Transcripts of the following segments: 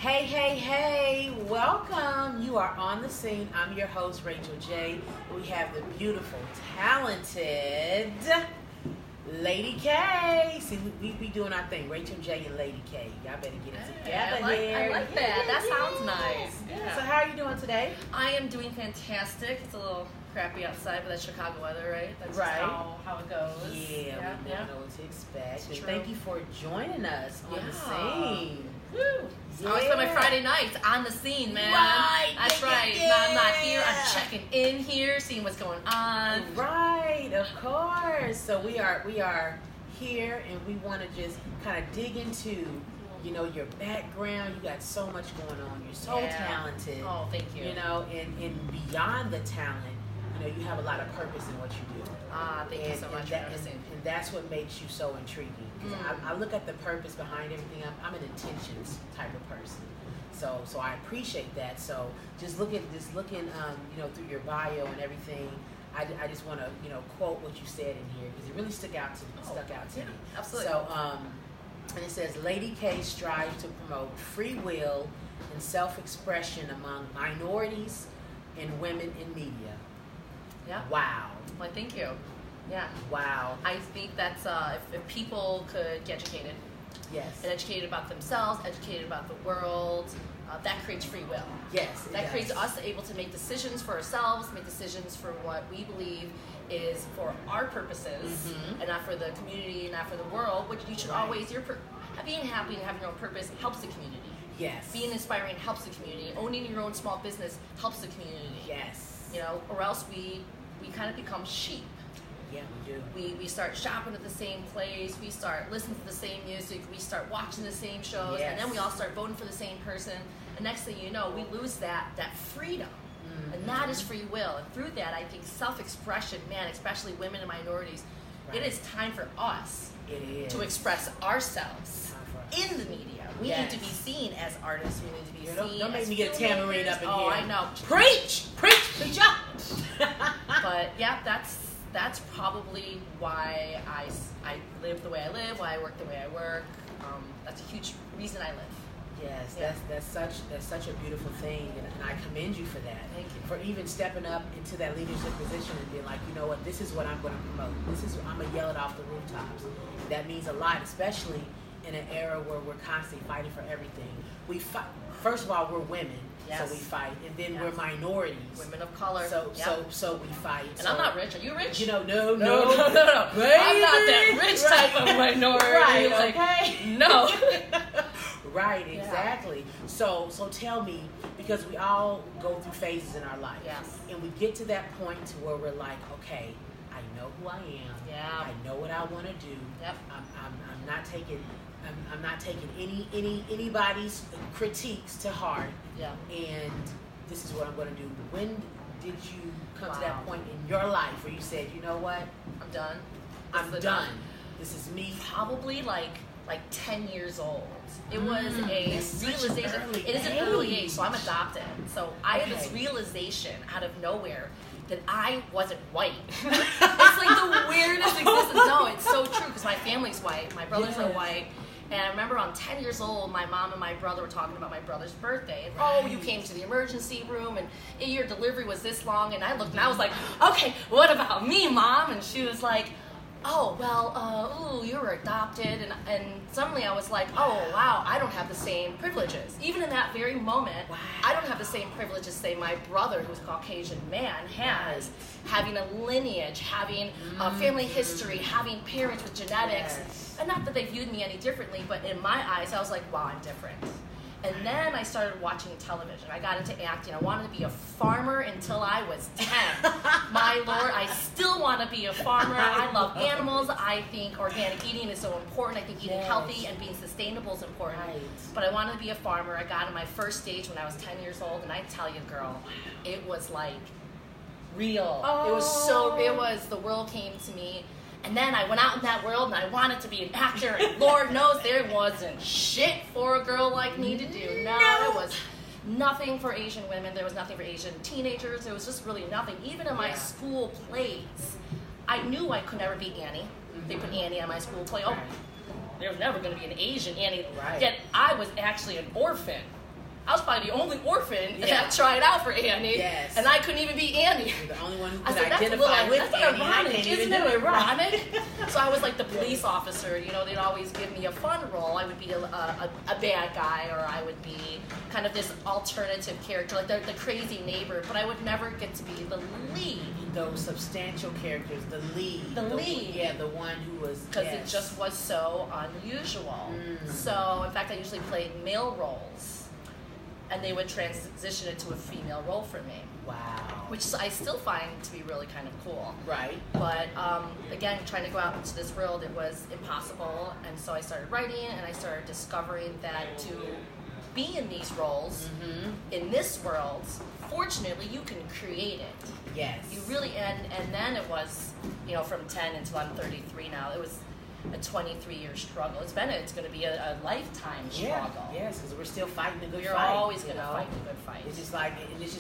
Hey, welcome. You are on the scene. I'm your host, Racheal J. We have the beautiful, talented Lady K. See, we be doing our thing, Racheal J and Lady K. Y'all better get it together here. I like that. That sounds nice. Yeah. So how are you doing today? I am doing fantastic. It's a little crappy outside, but that's Chicago weather, right? That's right. Just how it goes. Yeah, we know what to expect. And true. thank you for joining us on the scene. Woo! I always spend my Friday nights on the scene, man. Right. That's right. I'm not here. I'm checking in here, seeing what's going on. Right, of course. So we are here, and we want to just kind of dig into, your background. You got so much going on. You're so talented. Oh, thank you. And beyond the talent, you have a lot of purpose in what you do. Thank you so much for noticing. And that's what makes you so intriguing. I look at the purpose behind everything. I'm an intentions type of person. So I appreciate that. So just looking through your bio and everything, I just want to quote what you said in here because it really stuck out to me. Absolutely. So and it says, Lady K strives to promote free will and self-expression among minorities and women in media. Yeah. Wow. Well, thank you. Yeah. Wow. I think that's if people could get educated. Yes. And educated about themselves, educated about the world, that creates free will. Yes. That creates us able to make decisions for ourselves, make decisions for what we believe is for our purposes, and not for the community, not for the world. Which you should always. Being happy and having your own purpose helps the community. Yes. Being inspiring helps the community. Owning your own small business helps the community. Yes. Or else we kind of become sheep. Yeah, we do. We start shopping at the same place. We start listening to the same music. We start watching the same shows, and then we all start voting for the same person. And next thing you know, we lose that freedom, and that is free will. And through that, I think self-expression, man, especially women and minorities, it is time for us to express ourselves in the media. We need to be seen as artists. We need to be seen. Don't make as me get a tambourine up in here. Oh, I know. Preach up. But yeah, that's probably why I live the way I live, why I work the way I work. That's a huge reason I live. Yes, that's such a beautiful thing, and I commend you for that. Thank you. For even stepping up into that leadership position and being like, you know what, this is what I'm going to promote. I'm going to yell it off the rooftops. That means a lot, especially in an era where we're constantly fighting for everything. We fight. First of all, we're women, so we fight, and then we're minorities, women of color. So we fight. And I'm not rich. Are you rich? No. Baby, I'm not that rich type of minority. Right? Okay. No. Right. Exactly. Yeah. So tell me, because we all go through phases in our life, and we get to that point to where we're like, okay, I know who I am. Yeah. I know what I want to do. Yep. I'm not taking. I'm not taking anybody's critiques to heart. Yeah. And this is what I'm going to do. When did you come to that point in your life where you said, you know what? I'm done. I'm done. This is me. Probably like 10 years old. It was a realization. It is an early age, so I'm adopted. So I had this realization out of nowhere that I wasn't white. It's like the weirdest existence. No, it's so true because my family's white. My brothers are white. And I remember I'm 10 years old, my mom and my brother were talking about my brother's birthday. And, oh, you came to the emergency room and your delivery was this long. And I looked and I was like, okay, what about me, Mom? And she was like, oh, well, you were adopted. And suddenly I was like, oh, wow, I don't have the same privileges. Even in that very moment, I don't have the same privileges, say, my brother, who's a Caucasian man, has. Having a lineage, having a family history, having parents with genetics. And not that they viewed me any differently, but in my eyes, I was like, wow, I'm different. And then I started watching television. I got into acting. I wanted to be a farmer until I was 10. My Lord, I still want to be a farmer. I love animals. I think organic eating is so important. I think eating healthy and being sustainable is important. But I wanted to be a farmer. I got on my first stage when I was 10 years old, and I tell you, girl, it was like real. The world came to me. And then I went out in that world and I wanted to be an actor. And Lord knows there wasn't shit for a girl like me to do. No, there was nothing for Asian women. There was nothing for Asian teenagers. There was just really nothing. Even in my school plays, I knew I could never be Annie. They put Annie on my school play. Oh, there was never going to be an Asian Annie. Yet I was actually an orphan. I was probably the only orphan that tried out for Annie. Yes. And I couldn't even be Annie. You're the only one who I could said, identify with that's Annie. ironic. Isn't it ironic? So I was like the police officer. You know, they'd always give me a fun role. I would be a bad guy, or I would be kind of this alternative character, like the crazy neighbor, but I would never get to be the lead. Those substantial characters, the lead. The lead. Yeah, the one who was... Because it just was so unusual. So, in fact, I usually played male roles, and they would transition it to a female role for me. Wow. Which I still find to be really kind of cool. Right. But, again, trying to go out into this world, it was impossible, and so I started writing, and I started discovering that to be in these roles, in this world, fortunately, you can create it. Yes. You really, and then it was, you know, from 10 until I'm 33 now, it was a 23-year struggle. It's going to be a lifetime struggle. Yes, because we're still fighting a good You're fight. You're always going to fight a good fight. It's just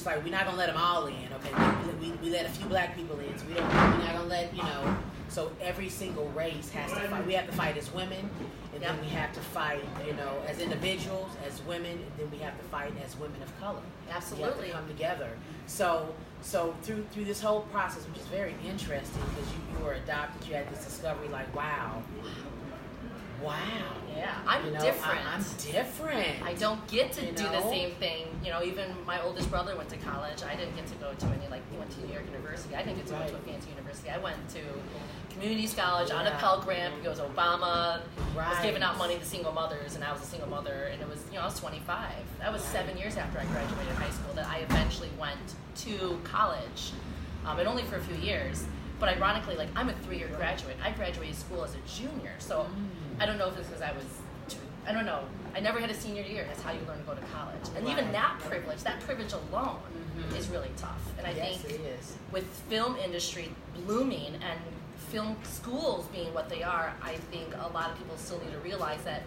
like we're not going to let them all in, okay? We let a few black people in, so we're not going to let, you know, so every single race has to fight. We have to fight as women, and then we have to fight, you know, as individuals, as women, and then we have to fight as women of color. Absolutely. We have to come together. So through this whole process, which is very interesting, because you were adopted, you had this discovery, like, wow. Yeah, I'm different. I'm different. I don't get to do the same thing. You know, even my oldest brother went to college. I didn't get to go to any, like, he went to New York University. I didn't get to go to a fancy university. I went to community college on a Pell Grant because Obama was giving out money to single mothers, and I was a single mother, and it was, you know, I was 25. That was 7 years after I graduated high school that I eventually went to college, and only for a few years. But ironically, like, I'm a 3-year graduate. I graduated school as a junior, so I don't know if it's because I don't know. I never had a senior year. That's how you learn to go to college. And even that privilege alone is really tough. And I think it is. With film industry blooming and film schools being what they are, I think a lot of people still need to realize that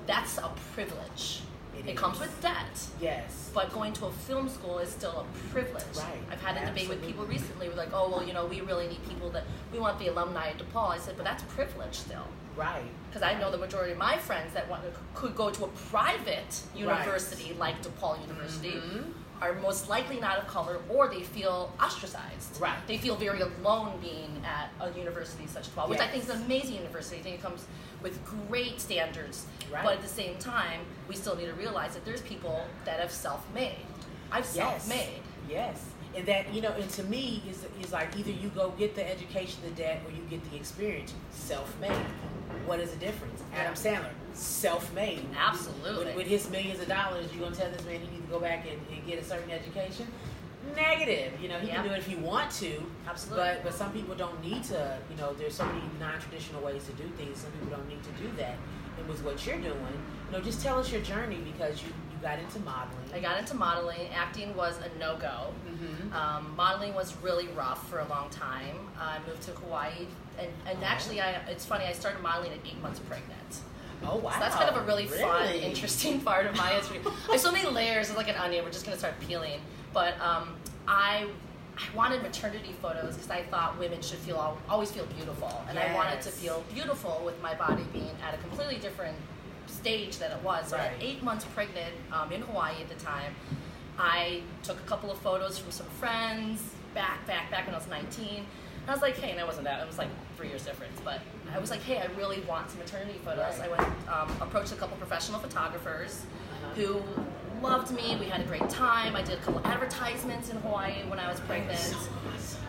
that's a privilege. It comes with debt. Yes. But going to a film school is still a privilege. Right. I've had a debate with people recently. We're like, oh, well, you know, we really need people we want the alumni at DePaul. I said, but that's privilege still. Right. Because I know the majority of my friends that could go to a private university like DePaul University are most likely not of color, or they feel ostracized. Right. They feel very alone being at a university such as DePaul, which I think is an amazing university. I think it comes with great standards. Right. But at the same time, we still need to realize that there's people that have self-made. I've self-made. Yes. And that, you know, and to me, is like either you go get the education, the debt, or you get the experience. Self-made. What is the difference? Adam Sandler, self-made. Absolutely. With his millions of dollars, you're going to tell this man he needs to go back and get a certain education? Negative. You know, he can do it if he want to. Absolutely. But some people don't need to, you know, there's so many non-traditional ways to do things. Some people don't need to do that. And with what you're doing, you know, just tell us your journey, because you got into modeling. I got into modeling. Acting was a no-go. Modeling was really rough for a long time. I moved to Hawaii, and actually, it's funny, I started modeling at 8 months pregnant. Oh, wow. So that's kind of a really fun, interesting part of my history. There's so many layers. It's like an onion. We're just going to start peeling. But I wanted maternity photos because I thought women should always feel beautiful. And I wanted to feel beautiful with my body being at a completely different stage than it was. So at 8 months pregnant in Hawaii at the time, I took a couple of photos from some friends back when I was 19. And I was like, hey, and I wasn't that. It was like 3 years difference. But I was like, hey, I really want some maternity photos. I went, approached a couple professional photographers who loved me. We had a great time. I did a couple advertisements in Hawaii when I was pregnant.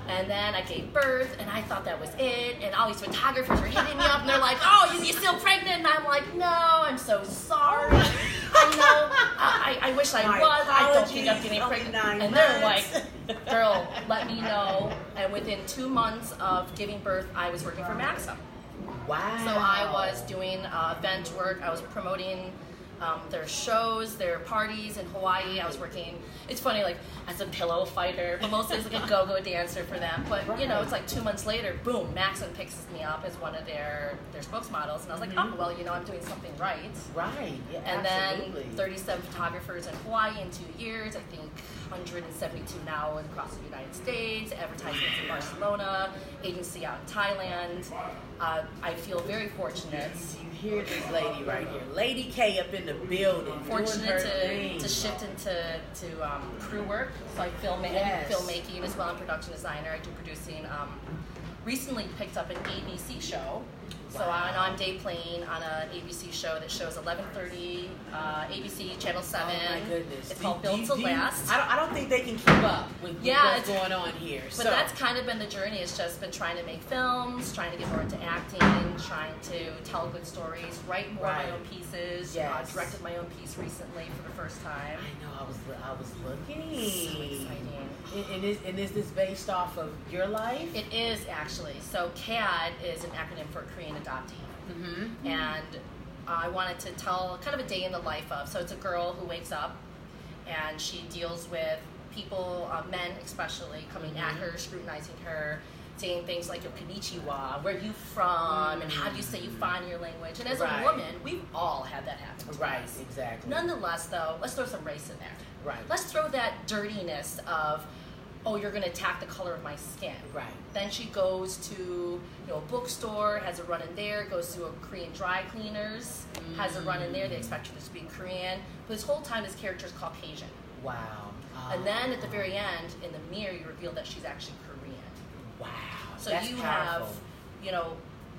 And then I gave birth, and I thought that was it. And all these photographers were hitting me up, and they're like, oh, you still pregnant? And I'm like, no, I'm so sorry. I wish I was. I don't think I'm getting pregnant. And they're like, girl, let me know. And within 2 months of giving birth, I was working for Maxim. Wow. So I was doing event work. I was promoting their shows, their parties in Hawaii. I was working, it's funny, like, as a pillow fighter, but mostly as like a go-go dancer for them. But, you know, it's like 2 months later, boom, Maxim picks me up as one of their spokesmodels. And I was like, oh, well, you know, I'm doing something right. Right, yeah, and absolutely. then 37 photographers in Hawaii in 2 years. I think 172 now across the United States, advertisements in Barcelona, agency out in Thailand. I feel very fortunate. You hear this lady right here, Lady K up in the building. Fortunate to shift into crew work. So I filmmaking as well. I'm production designer. I do producing. Recently picked up an ABC show. So I'm day playing on an ABC show that shows 11:30, ABC Channel 7. Oh my goodness! It's called Built to Last. I don't think they can keep up with what's going on here. But that's kind of been the journey. It's just been trying to make films, trying to get more into acting, trying to tell good stories, write more of my own pieces. Yes. Directed my own piece recently for the first time. I know. I was looking. So exciting. And is this based off of your life? It is actually. So CAD is an acronym for Korean adoptee. Mm-hmm. And I wanted to tell kind of a day in the life of. So it's a girl who wakes up and she deals with people, men especially, coming at her, scrutinizing her, saying things like, konnichiwa, where are you from, and how do you say you find your language. And as a woman, we've all had that happen to us. Exactly. Nonetheless, though, let's throw some race in there. Right. Let's throw that dirtiness of, oh, you're going to attack the color of my skin. Right. Then she goes to a bookstore, has a run in there, goes to a Korean dry cleaners, has a run in there. They expect her to speak Korean. But this whole time, this character is Caucasian. Wow. And then at the very end, in the mirror, you reveal that she's actually Korean. Wow. So that's you powerful. have,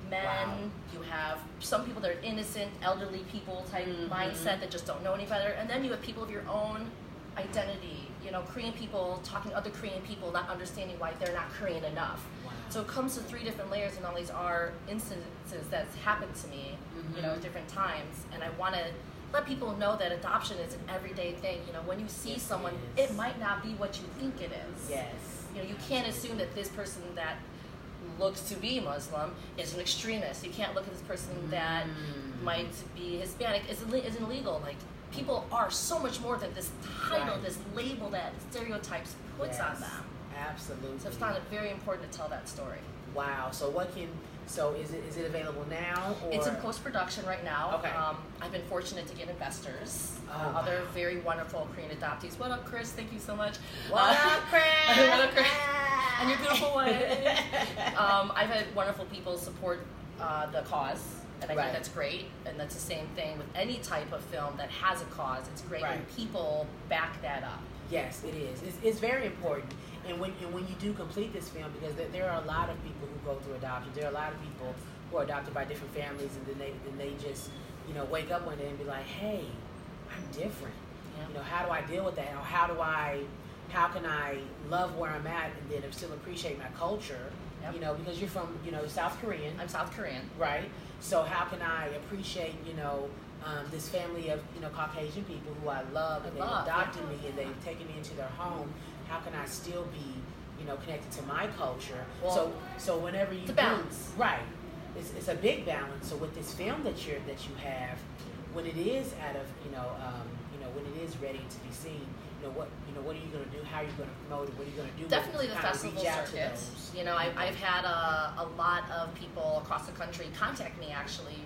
men, you have some people that are innocent, elderly people type mindset that just don't know any better. And then you have people of your own identity, Korean people talking to other Korean people, not understanding why they're not Korean enough. Wow. So it comes to 3 different layers, and all these are instances that's happened to me, at different times. And I want to let people know that adoption is an everyday thing. When you see someone, it might not be what you think it is. Yes. You can't assume that this person that looks to be Muslim is an extremist. You can't look at this person that might be Hispanic isn't illegal. Like, people are so much more than this title, this label that stereotypes puts on them. Absolutely. So it's found it very important to tell that story. Wow. So is it available now? Or? It's in post-production right now. Okay. I've been fortunate to get investors, wow. Other very wonderful Korean adoptees. What up, Chris? Thank you so much. What up, Chris? What up, Chris? And your beautiful wife. I've had wonderful people support the cause, and I think that's great. And that's the same thing with any type of film that has a cause. It's great when people back that up. Yes, it is. It's very important. And when you do complete this film, because there are a lot of people who go through adoption. There are a lot of people who are adopted by different families, and then they just wake up one day and be like, hey, I'm different. Yeah. How do I deal with that? Or how can I love where I'm at and then still appreciate my culture? Yep. Because you're from South Korean. I'm South Korean. Right. So how can I appreciate this family of Caucasian people who I love, and they've adopted me and they've taken me into their home? How can I still be connected to my culture? Well, so whenever you balance, right, it's a big balance. So with this film that you have, when it is out of when it is ready to be seen, what are you going to do? How are you going to promote it? What are you going to do? Definitely the festival circuits. I've had a lot of people across the country contact me, actually.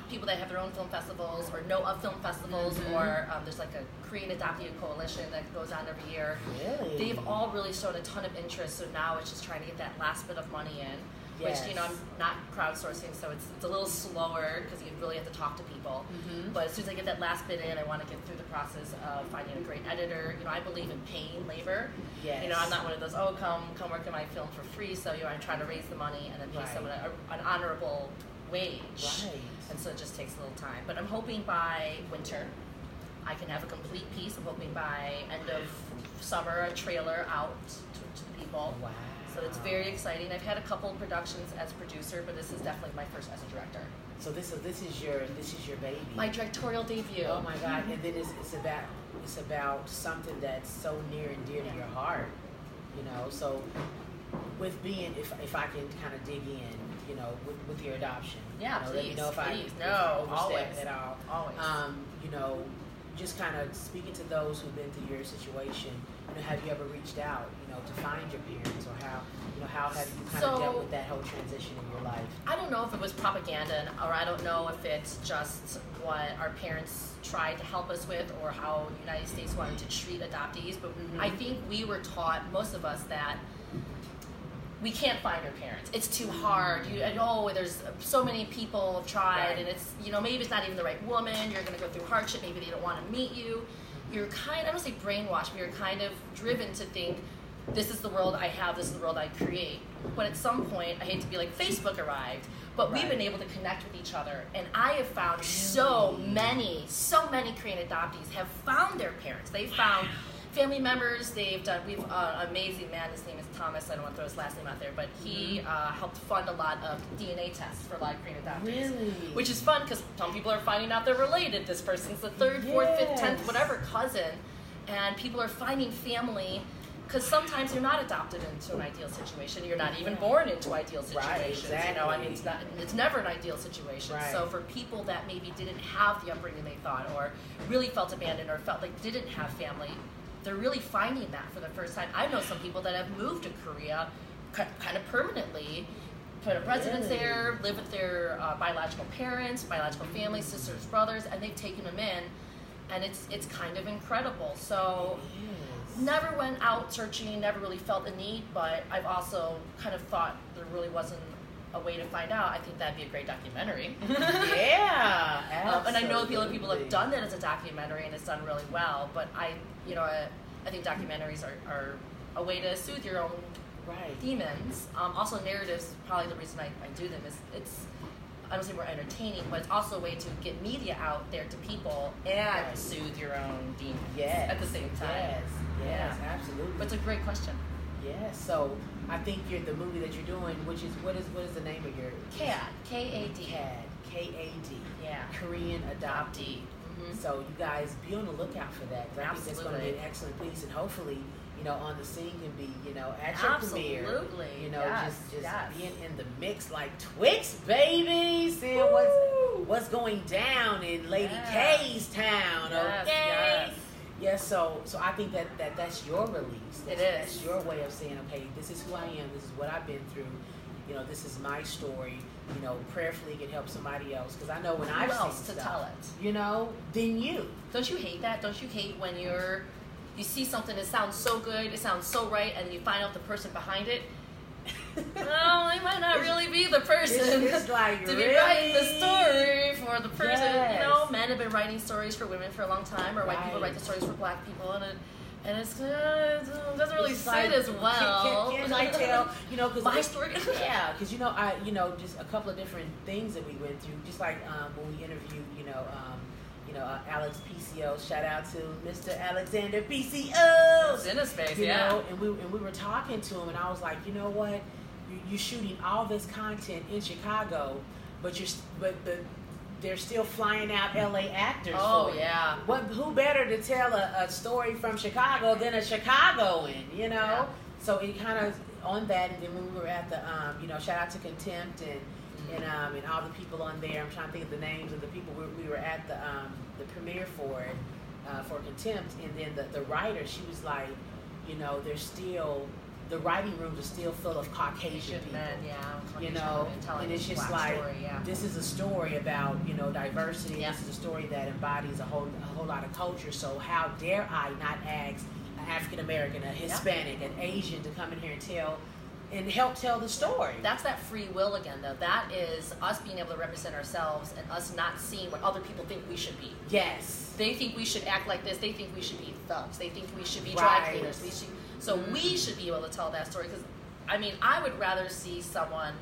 People that have their own film festivals or know of film festivals, or there's like a Korean Adoptee Coalition that goes on every year. Really? They've all really showed a ton of interest, so now it's just trying to get that last bit of money in. Yes. Which, I'm not crowdsourcing, so it's a little slower because you really have to talk to people. But as soon as I get that last bit in, I want to get through the process of finding a great editor. I believe in paying labor. Yes. I'm not one of those, come work on my film for free. So, I try to raise the money and then pay someone an honorable wage. Right. And so it just takes a little time. But I'm hoping by winter I can have a complete piece. I'm hoping by end of summer a trailer out to the people. Wow. So it's very exciting. I've had a couple of productions as producer, but this is definitely my first as a director. So this is your baby. My directorial debut. Oh my God! And then it's about something that's so near and dear to your heart. So with being, if I can kind of dig in, with your adoption. Yeah, please. Let me know if I no, overstep always at all. Always. Just kind of speaking to those who've been through your situation. Have you ever reached out, to find your parents, or how have you kind of dealt with that whole transition in your life? I don't know if it was propaganda, or I don't know if it's just what our parents tried to help us with, or how the United States wanted to treat adoptees. But I think we were taught, most of us, that we can't find our parents. It's too hard. There's so many people have tried, and it's, maybe it's not even the right woman. You're going to go through hardship. Maybe they don't want to meet you. You're I don't say brainwashed, but you're kind of driven to think, this is the world I have, this is the world I create. But at some point, I hate to be like, Facebook arrived, but we've been able to connect with each other. And I have found so many Korean adoptees have found their parents. They've found family members. We've an amazing man, his name is Thomas, I don't want to throw his last name out there, but he helped fund a lot of DNA tests for a lot of Korean adoptees. Really? Which is fun, because some people are finding out they're related. This person's the third, fourth, fifth, 10th, whatever cousin. And people are finding family, because sometimes you're not adopted into an ideal situation. You're not even born into ideal situations. Right, exactly. It's never an ideal situation. Right. So for people that maybe didn't have the upbringing they thought, or really felt abandoned, or felt like didn't have family, they're really finding that for the first time. I know some people that have moved to Korea kind of permanently, put up residence there, live with their biological parents, biological families, sisters, brothers, and they've taken them in, and it's kind of incredible. So never went out searching, never really felt the need, but I've also kind of thought there really wasn't a way to find out. I think that'd be a great documentary. Yeah, absolutely. And I know people have done that as a documentary, and it's done really well, but I think documentaries are a way to soothe your own demons. Also, narratives, probably the reason I do them is I don't say we're entertaining, but it's also a way to get media out there to people and soothe your own demons at the same time. Yes, absolutely. But it's a great question. Yes, so I think the movie that you're doing, which is what is the name of your CAD, K-A-D. K-A-D. Yeah. Korean Adoptee. Mm-hmm. So you guys be on the lookout for that. I think that's going to be an excellent piece, and hopefully, on the scene can be, at your premiere. Absolutely. Just being in the mix like Twix, baby, seeing what's going down in Lady K's town. Okay. Yes, so I think that's your release. That's your way of saying, okay, this is who I am. This is what I've been through. This is my story. Prayerfully it can help somebody else. Because I know when I've seen stuff, tell it. Then you. Don't you hate that? Don't you hate when you see something that sounds so good, it sounds so right, and you find out the person behind it? Well, they might not really be the person it's like, to be writing the story for the person. Yes. Men have been writing stories for women for a long time, or white people write the stories for black people, and it doesn't really fit as well. Can I tell? Because my story. Yeah, because just a couple of different things that we went through. Just like when we interviewed, Alex PCO. Shout out to Mr. Alexander PCO. In a space, and we were talking to him, and I was like, you know what? You're shooting all this content in Chicago, but they're still flying out LA actors. Oh, for yeah. Who better to tell a story from Chicago than a Chicagoan, Yeah. So it kind of on that, and then when we were at the, shout out to Contempt and all the people on there. I'm trying to think of the names of the people we were at the premiere for it, for Contempt, and then the writer, she was like, there's still. The writing rooms are still full of Caucasian people, and it's just like this is a story about diversity. Yeah. This is a story that embodies a whole lot of culture. So how dare I not ask an African American, a Hispanic, an Asian to come in here and help tell the story? That's that free will again, though. That is us being able to represent ourselves and us not seeing what other people think we should be. Yes, they think we should act like this. They think we should be thugs. They think we should be dry cleaners. So we should be able to tell that story, because, I would rather see someone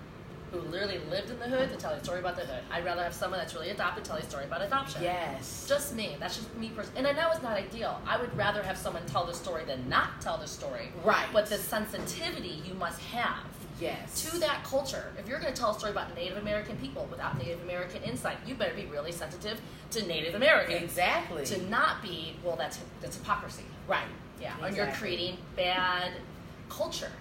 who literally lived in the hood to tell a story about the hood. I'd rather have someone that's really adopted tell a story about adoption. Yes. Just me. That's just me personally. And I know it's not ideal. I would rather have someone tell the story than not tell the story. Right. But the sensitivity you must have to that culture. If you're going to tell a story about Native American people without Native American insight, you better be really sensitive to Native Americans. Exactly. To not be, that's hypocrisy. Right. Yeah, exactly. And you're creating bad culture.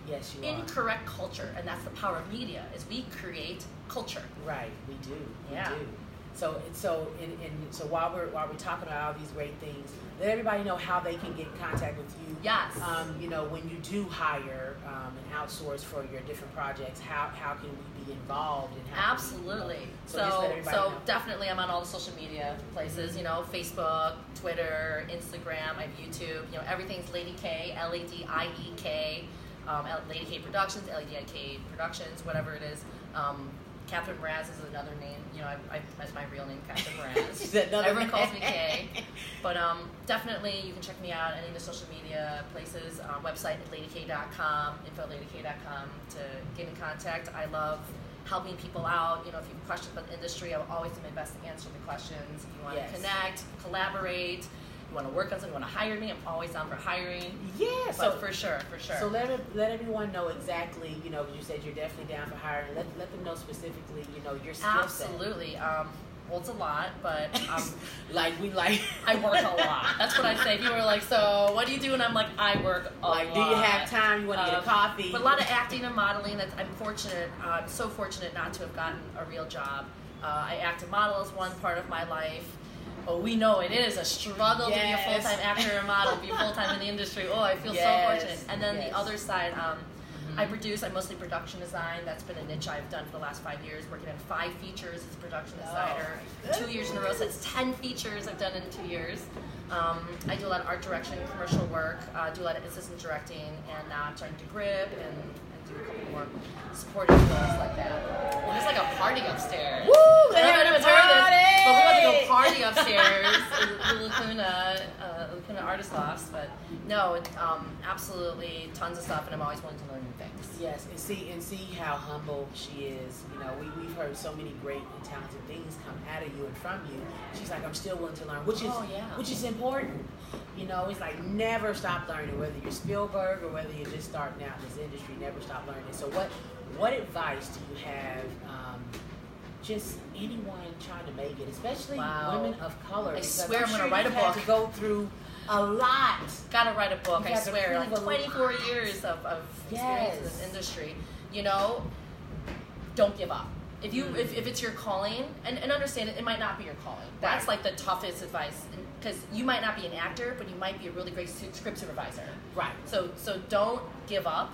Yes, you are. Incorrect culture, and that's the power of media, is we create culture. Right, we do. Yeah. We do. So while we're talking about all these great things, let everybody know how they can get in contact with you. Yes. When you do hire and outsource for your different projects, how can we be involved in how Absolutely. So definitely I'm on all the social media places, Facebook, Twitter, Instagram, I have YouTube, everything's Lady K, Ladiek. Lady K Productions, LADIK Productions, whatever it is. Katharin Mraz is another name. You know, that's my real name, Katharin Mraz. Everyone calls me Kay. But definitely, you can check me out any of the social media places. Website at ladyk.com, info@ladyk.com to get in contact. I love helping people out. You know, if you have questions about the industry, I will always do my best to answer the questions. If you want to connect, collaborate, you want to work on something, you want to hire me, I'm always down for hiring. Yeah, so for sure. So let everyone know exactly, you know, you said you're definitely down for hiring. Let them know specifically, you know, your skill set. Absolutely. Well, it's a lot, but I work a lot. That's what I say. People are like, so what do you do? And I'm like, I work a lot. Do you have time? You want to get a coffee? But a lot of acting and modeling. I'm so fortunate not to have gotten a real job. I act and model as one part of my life. Oh, we know it is a struggle to be a full-time actor and model, be full-time in the industry. Oh, I feel so fortunate. And then the other side, I mostly production design. That's been a niche I've done for the last 5 years, working on 5 features as a production designer. 2 years in a row, so that's 10 features I've done in 2 years. I do a lot of art direction, commercial work, do a lot of assistant directing, and now I'm starting to grip and do a couple more supporting roles like that. And there's like a party upstairs. Woo! They're having a party! But we want to go party upstairs, Lacuna Artist Lofts. But no, absolutely tons of stuff, and I'm always willing to learn new things. Yes, and see how humble she is. You know, we've heard so many great and talented things come out of you and from you. She's like, I'm still willing to learn, which is important. You know, it's like never stop learning, whether you're Spielberg or whether you're just starting out in this industry, never stop learning. So what advice do you have just anyone trying to make it, especially women of color? I swear I'm going to write a book. To go through a lot. Got to write a book, I swear. Like 24 years of experience in this industry. You know, don't give up. If you if it's your calling, and understand it might not be your calling. That's like the toughest advice, because you might not be an actor, but you might be a really great script supervisor. Right. So don't give up,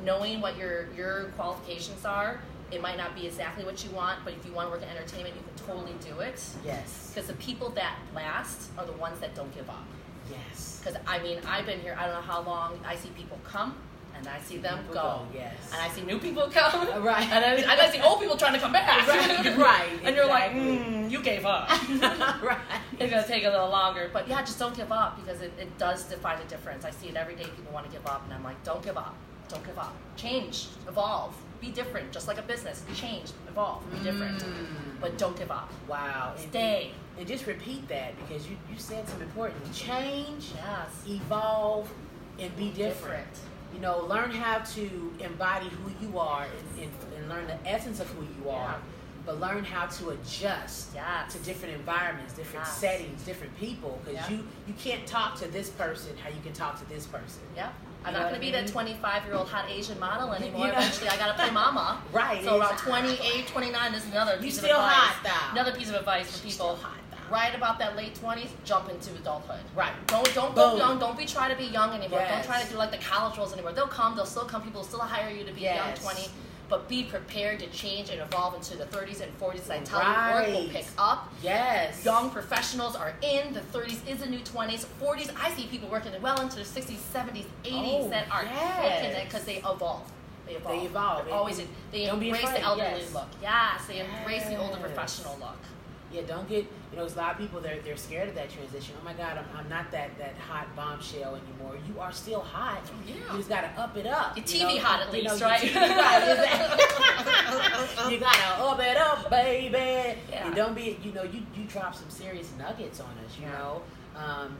knowing what your qualifications are. It might not be exactly what you want, but if you want to work in entertainment, you can totally do it. Yes. Because the people that last are the ones that don't give up. Yes. Because, I mean, I've been here, I don't know how long, I see people come, and I see them go. Yes. And I see new people come. Right. And I see old people trying to come back. Right. And you're like, you gave up. Right. It's going to take a little longer. But yeah, just don't give up, because it does define a difference. I see it every day. People want to give up, and I'm like, don't give up. Don't give up. Change. Evolve. Be different. Just like a business. Change. Evolve. Be different. But don't give up. Wow. Stay. And just repeat that, because you said some important. Change. Yes. Evolve. And be different. You know, learn how to embody who you are and learn the essence of who you are. But learn how to adjust to different environments, different settings, different people. Because you can't talk to this person how you can talk to this person. Yeah. I'm not going to be that 25-year-old hot Asian model anymore. Eventually, I got to play mama. Right. So around 28, 29, this is another piece of advice. Hot, though. Another piece of advice for people. Right about that late 20s, jump into adulthood. Right. Don't go young. Don't try to be young anymore. Don't try to do like the college roles anymore. They'll still come. People will still hire you to be a young 20. But be prepared to change and evolve into the 30s and 40s. As I tell you, work will pick up. Yes. Young professionals are in. The 30s is the new 20s. 40s, I see people working well into the 60s, 70s, 80s that are working because they evolve. They evolve. They embrace the elderly look. Yes, they embrace the older professional look. Yeah, don't get, there's a lot of people, they're scared of that transition. Oh my God, I'm not that hot bombshell anymore. You are still hot. Yeah. You just got to up it up. Your TV hot at least, right? Your TV hot, you got to up it up, baby. Yeah. And don't be, you drop some serious nuggets on us, you know.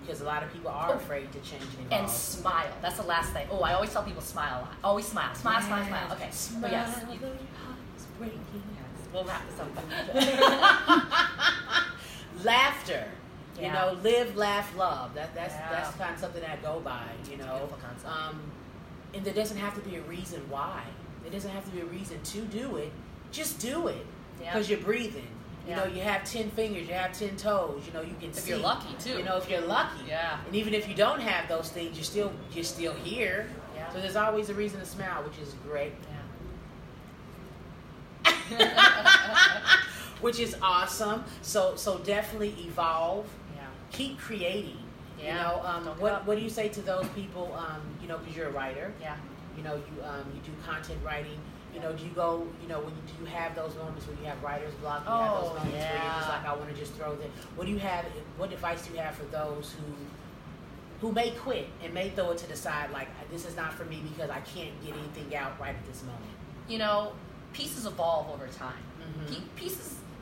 Because a lot of people are afraid to change and evolve. And smile. That's the last thing. Oh, I always tell people smile a lot. Always smile. Smile, smile, smile. Okay. Smile. But yes. We'll wrap this up. Laughter. Live, laugh, love. That's kind of something that I go by, and there doesn't have to be a reason why. There doesn't have to be a reason to do it. Just do it. Because you're breathing. You have 10 fingers, you have 10 toes, you can see. If you're lucky, too. If you're lucky. Yeah. And even if you don't have those things, you're still here. Yeah. So there's always a reason to smile, which is great. Yeah. Which is awesome. So definitely evolve. Yeah. Keep creating. Yeah. What do you say to those people? Because you're a writer. Yeah. You know, you do content writing. You know, do you go, you know, do you have those moments where you have writer's block? You have those moments where you're just like, I want to just throw them. What advice do you have for those who may quit and may throw it to the side, like, this is not for me because I can't get anything out right at this moment? You know, pieces evolve over time.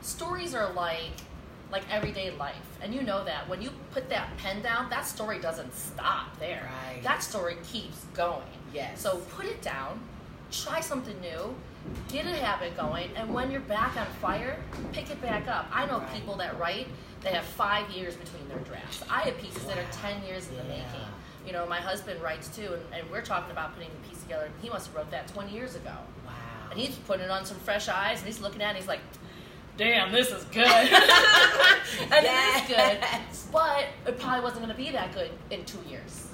Stories are like everyday life, and you know that when you put that pen down, that story doesn't stop there. Right. That story keeps going. Yes. So put it down, try something new, get a habit going, and when you're back on fire, pick it back up. I know people that write that have 5 years between their drafts. I have pieces that are 10 years in the making. You know, my husband writes too, and we're talking about putting the piece together. He must have wrote that 20 years ago. Wow. And he's putting it on some fresh eyes, and he's looking at it, and he's like, damn, this is good. And it is good, but it probably wasn't going to be that good in 2 years.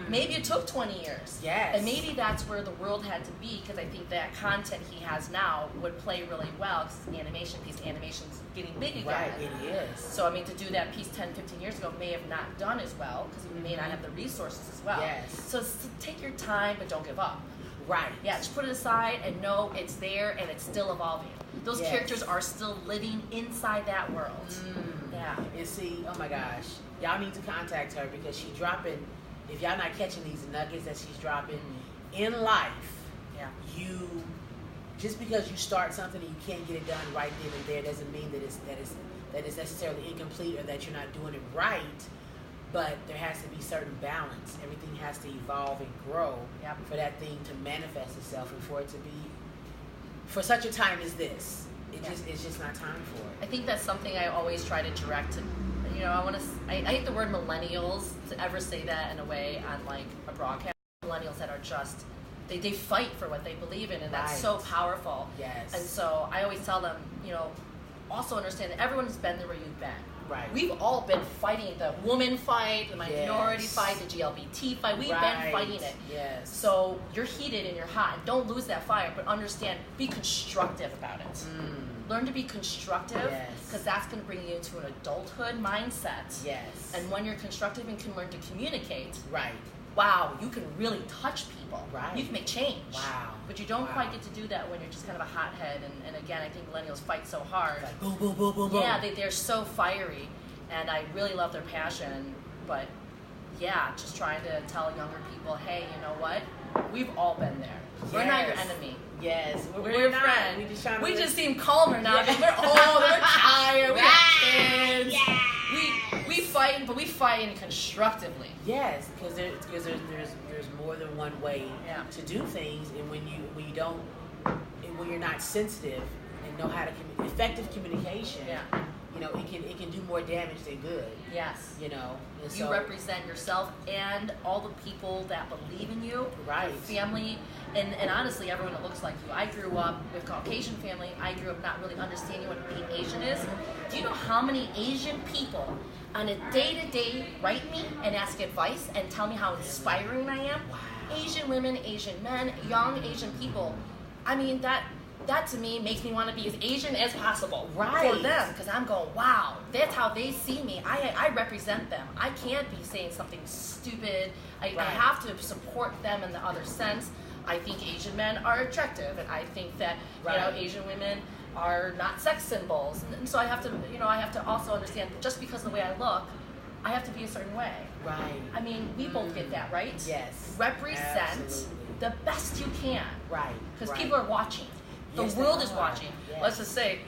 Maybe it took 20 years. Yes. And maybe that's where the world had to be, because I think that content he has now would play really well, because it's an animation piece. Animation's getting big again. Right, it is. So, I mean, to do that piece 10, 15 years ago may have not done as well, because we may not have the resources as well. Yes. So take your time, but don't give up. Right. Yeah, just put it aside and know it's there and it's still evolving. Those characters are still living inside that world. Yeah. And see, oh my gosh, y'all need to contact her, because she's dropping, if y'all not catching these nuggets that she's dropping in life, just because you start something and you can't get it done right then and there doesn't mean that it's necessarily incomplete or that you're not doing it right. But there has to be certain balance. Everything has to evolve and grow for that thing to manifest itself, and for it to be for such a time as this. It's just not time for it. I think that's something I always try to direct to. You know, I hate the word millennials to ever say that in a way on like a broadcast. Millennials that are just they fight for what they believe in, and that's so powerful. Yes. And so I always tell them, you know, also understand that everyone's been there where you've been. Right. We've all been fighting the woman fight, the minority fight, the GLBT fight. We've been fighting it. Yes. So you're heated and you're hot, and don't lose that fire, but understand, be constructive about it. Learn to be constructive, because that's going to bring you into an adulthood mindset. Yes. And when you're constructive and can learn to communicate, right. Wow, you can really touch people. Right. You can make change. Wow. But you don't quite get to do that when you're just kind of a hothead. And again, I think millennials fight so hard. Like boom, boom, boom, boom, boom. Yeah, they're so fiery. And I really love their passion. But yeah, just trying to tell younger people, hey, you know what? We've all been there. We're not your enemy. Yes. We're your friend. We just seem calmer now because we're old, we're tired, we have kids. We fight, but we fight constructively. Yes, because there's more than one way to do things, and when you're not sensitive and know how to effective communication, you know, it can do more damage than good. Yes. You know, and you represent yourself and all the people that believe in you. Right. Your family, and honestly, everyone that looks like you. I grew up with Caucasian family. I grew up not really understanding what being Asian is. Do you know how many Asian people on a day-to-day write me and ask advice and tell me how inspiring I am? Wow. Asian women, Asian men, young Asian people. I mean, that to me makes me want to be as Asian as possible for them, because I'm going, wow, that's how they see me. I represent them. I can't be saying something stupid. I have to support them in the other sense. I think Asian men are attractive, and I think that you know, Asian women are not sex symbols, and so I have to also understand that just because of the way I look, I have to be a certain way. Right. I mean, we both get that, right? Yes. Represent the best you can. Right. Because people are watching. The Yes, world they is are. watching. Yes. Let's just say,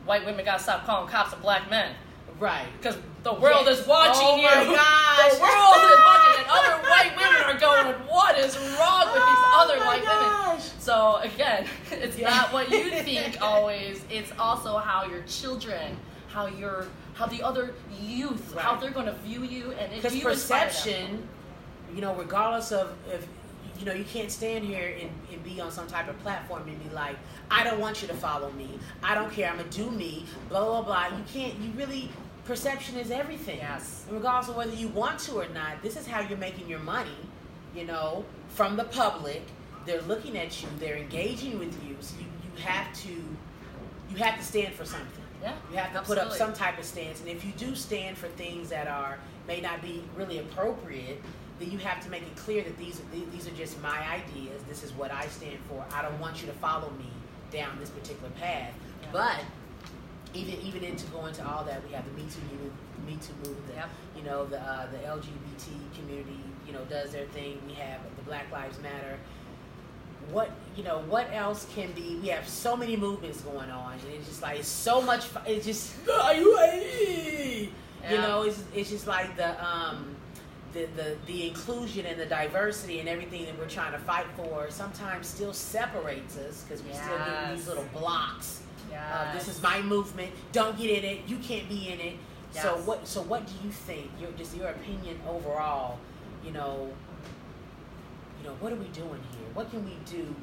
white women gotta stop calling cops and black men. Right. Because the world is watching you. Oh my gosh. The world is watching, and other white women are going, what is wrong with these other white women? So again, it's not what you think always. It's also how your children, how the other youth, how they're going to view you, and because perception, you know, regardless of if you know, you can't stand here and be on some type of platform and be like, I don't want you to follow me. I don't care. I'm gonna do me. Blah blah blah. You can't. You really. Perception is everything. Yes. And regardless of whether you want to or not, this is how you're making your money. You know, from the public. They're looking at you. They're engaging with you. So you have to stand for something. Yeah. You have to put up some type of stance. And if you do stand for things that may not be really appropriate, then you have to make it clear that these are just my ideas. This is what I stand for. I don't want you to follow me down this particular path. Yeah. But even into going to all that, we have the Me Too movement. Yep. You know, the LGBT community, you know, does their thing. We have the Black Lives Matter. What else can be? We have so many movements going on, and it's just like it's so much. It's just you know, it's just like the inclusion and the diversity and everything that we're trying to fight for sometimes still separates us because we still get these little blocks. This is my movement. Don't get in it. You can't be in it. Yes. So what do you think? Your opinion overall. You know, what are we doing here? What can we do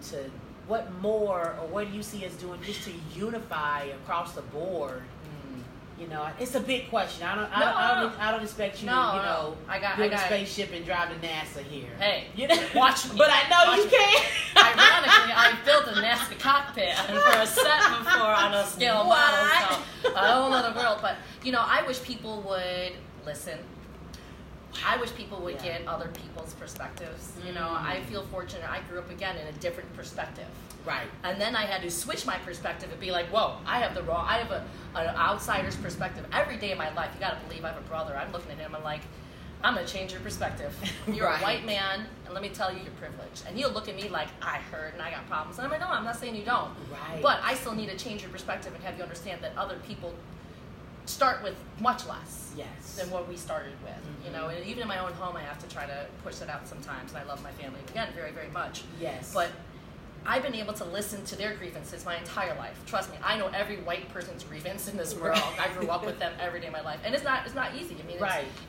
what more, or what do you see us doing just to unify across the board? You know, it's a big question. I don't expect you to, I got a spaceship and drive to NASA here. Hey, you know, watch me. But I know you can't. Ironically, I built a NASA cockpit for a set before on a scale model, so a whole other world. But I wish people would listen. I wish people would get other people's perspectives. I feel fortunate. I grew up again in a different perspective. Right. And then I had to switch my perspective and be like, whoa, I have an outsider's perspective. Every day of my life, you got to believe I have a brother. I'm looking at him, I'm like, I'm going to change your perspective. You're a white man, and let me tell you, you're privileged. And he'll look at me like, I hurt and I got problems. And I'm like, no, I'm not saying you don't. Right. But I still need to change your perspective and have you understand that other people start with much less than what we started with. And even in my own home, I have to try to push that out sometimes. And I love my family, again, very, very much. Yes. But I've been able to listen to their grievances my entire life. Trust me, I know every white person's grievance in this world. I grew up with them every day of my life, and it's not easy. I mean,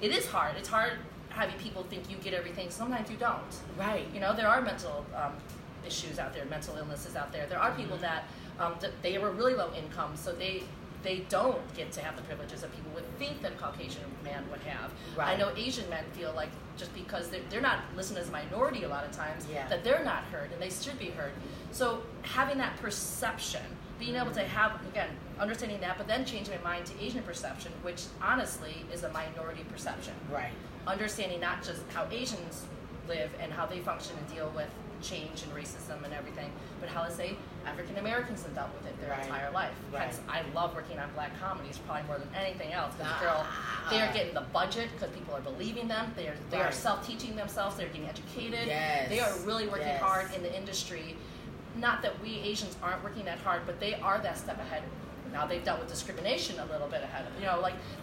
it is hard. It's hard having people think you get everything. Sometimes you don't. Right. There are mental issues out there, mental illnesses out there. There are people that they were really low income, so they don't get to have the privileges that people would think that a Caucasian man would have. Right. I know Asian men feel like just because they're not listened as a minority a lot of times, that they're not heard, and they should be heard. So having that perception, being able to have, again, understanding that, but then changing my mind to Asian perception, which honestly is a minority perception. Right. Understanding not just how Asians live and how they function and deal with change and racism and everything, but how, let's say, African Americans have dealt with it their entire life. Hence, I love working on Black comedies probably more than anything else. Because they are getting the budget because people are believing them. They are self-teaching themselves. They're getting educated. Yes. They are really working hard in the industry. Not that we Asians aren't working that hard, but they are that step ahead. Now they've dealt with discrimination a little bit ahead.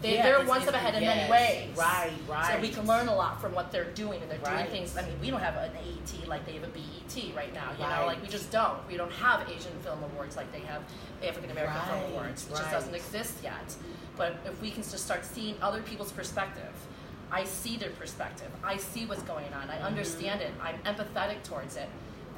They're one step ahead in many ways. Right. So we can learn a lot from what they're doing, and they're doing things. I mean, we don't have an AET like they have a BET right now. We just don't. We don't have Asian Film Awards like they have African American Film Awards. It just doesn't exist yet. But if we can just start seeing other people's perspective, I see their perspective. I see what's going on. I understand it. I'm empathetic towards it.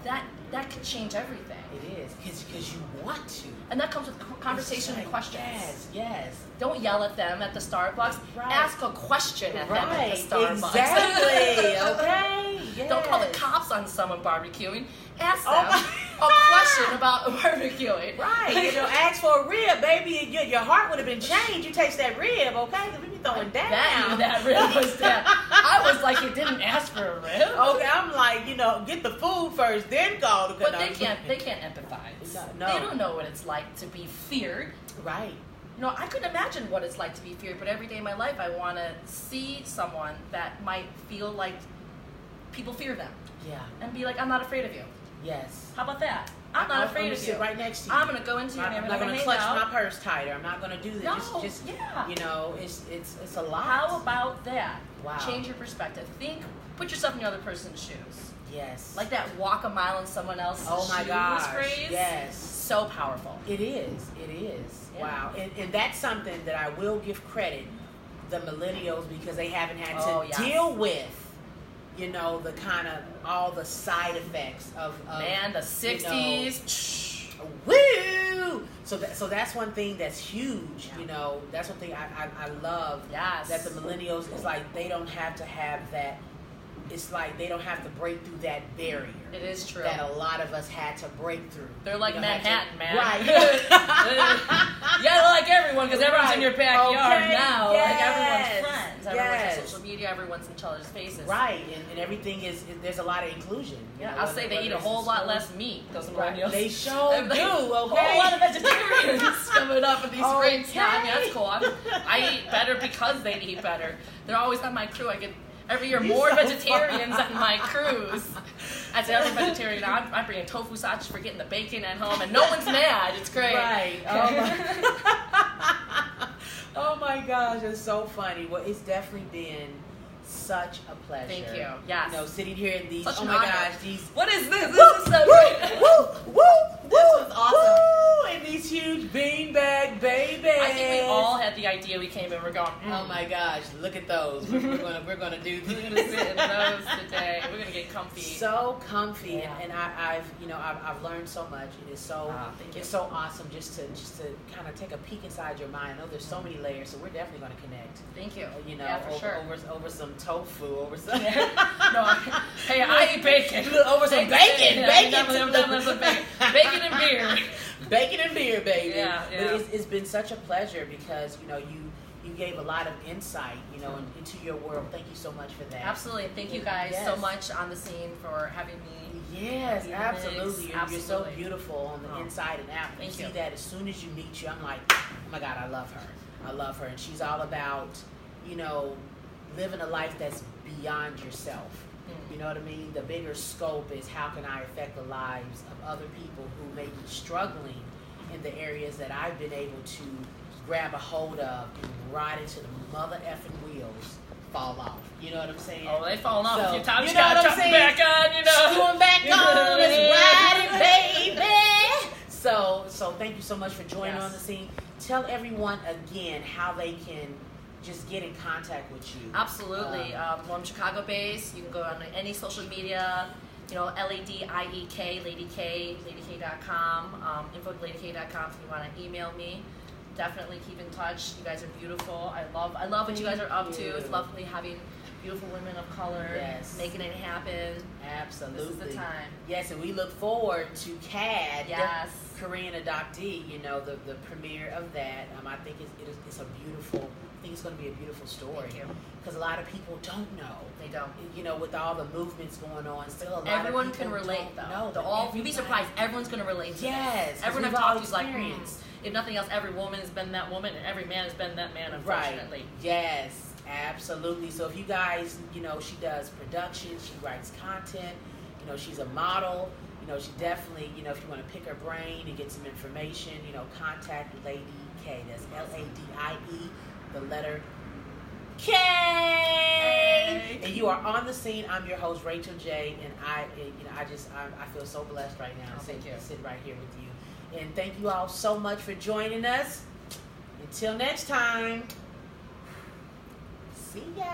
That could change everything. It is, because you want to. And that comes with conversation and questions. Yes. Don't yell at them at the Starbucks. Ask a question at them at the Starbucks. Exactly. Okay. Yes. Don't call the cops on someone barbecuing. Ask them a question about barbecuing. Right. Ask for a rib, baby. Your heart would have been changed. You taste that rib, okay? Because we be throwing down. That rib was down. I was like, you didn't ask for a rib. Okay, I'm like, get the food first, then call the But they can't empathize. No. They don't know what it's like to be feared. Right. I couldn't imagine what it's like to be feared, but every day of my life I want to see someone that might feel like people fear them. Yeah. And be like, I'm not afraid of you. Yes. How about that? I'm not afraid of you. Sit right next to you. I'm going to go into you and I'm not going to clutch my purse tighter. I'm not going to do this. No, it's a lot. How about that? Wow. Change your perspective. Put yourself in the other person's shoes. Yes. Like that walk a mile in someone else's shoes phrase. Yes. So powerful. It is. Yeah. Wow. And that's something that I will give credit the millennials, because they haven't had to deal with, the kind of all the side effects of the 60s. Woo! So that's one thing that's huge. That's one thing I love. Yes. That the millennials, is like they don't have to have that. It's like they don't have to break through that barrier. It is true. That a lot of us had to break through. They're like Manhattan, man. Right. They're like everyone, because everyone's in your backyard now. Yes. Like everyone's friends. Everyone's on social media. everyone's in each other's faces. Right, and everything there's a lot of inclusion. Yeah, I'll say they eat a whole lot less meat, those millennials. They sure do, okay? A whole lot of vegetarians coming up in these springs now. I mean, that's cool. I eat better because they eat better. They're always on my crew. I get every year more vegetarians on my cruise. I say every vegetarian. I'm bringing tofu sausage for getting the bacon at home, and no one's mad. It's great. Right. Oh my gosh, it's so funny. Well, it's definitely been such a pleasure. Thank you. Yes. You know, sitting here in these. Such oh an my honor. gosh, these. What is this? This Woo, is so woo, great. woo, woo, This was awesome. Woo, and these huge beanbag babies. I think we all had the idea. We came in. We're going. Oh my gosh, look at those. We're gonna do these. We're gonna sit in those today. We're gonna get comfy. So comfy, Yeah. and I've learned so much. It is so it's so awesome just to kind of take a peek inside your mind. I know there's so many layers, so we're definitely going to connect. Thank you. You know, yeah, for sure. over some tofu, over some. No, hey, I eat bacon. Over some bacon, bacon, bacon and beer. Bacon and beer, baby. Yeah. But it's been such a pleasure because you gave a lot of insight, into your world. Thank you so much for that. Absolutely. Thank you guys so much on the scene for having me. Yes, absolutely. You're so Absolutely. beautiful on the inside and out. Thank you you. see that as soon as you meet you, I'm like, oh my God, I love her. I love her. And she's all about, living a life that's beyond yourself. You know what I mean? The bigger scope is how can I affect the lives of other people who may be struggling in the areas that I've been able to grab a hold of and ride into the mother effing wheels, fall off. You know what I'm saying? Oh, they falling off a few times. You You know gotta what I'm jump saying? back on, Screwing back on, let's ride it, baby. So thank you so much for joining Yes. on the scene. Tell everyone again how they can just get in contact with you. Absolutely. Well, I'm Chicago based. You can go on any social media, LADIEK, Lady K, LadyK.com, info@LadyK.com if you want to email me. Definitely keep in touch. You guys are beautiful. I love what you guys are up to. It's lovely having beautiful women of color, making it happen. Absolutely. This is the time. Yes, and we look forward to CAD, Yes. Korean Adoptee, the premiere of that. I think it's a beautiful, I think it's going to be a beautiful story. Thank you. Because a lot of people don't know. They don't. With all the movements going on, still a lot Everyone of people can relate, don't though. know. You'd be surprised. Everyone's going to relate to Yes. this. Everyone I've we've all talked to is like, experienced. if nothing else, every woman has been that woman, and every man has been that man, unfortunately. Right. Yes, absolutely. So if you guys, she does production, she writes content, she's a model, she definitely, if you want to pick her brain and get some information, contact Lady K. That's LADIE, the letter K. Hey. And you are on the scene. I'm your host, Racheal J. And I feel so blessed right now to sit right here with you. And thank you all so much for joining us. Until next time, see ya.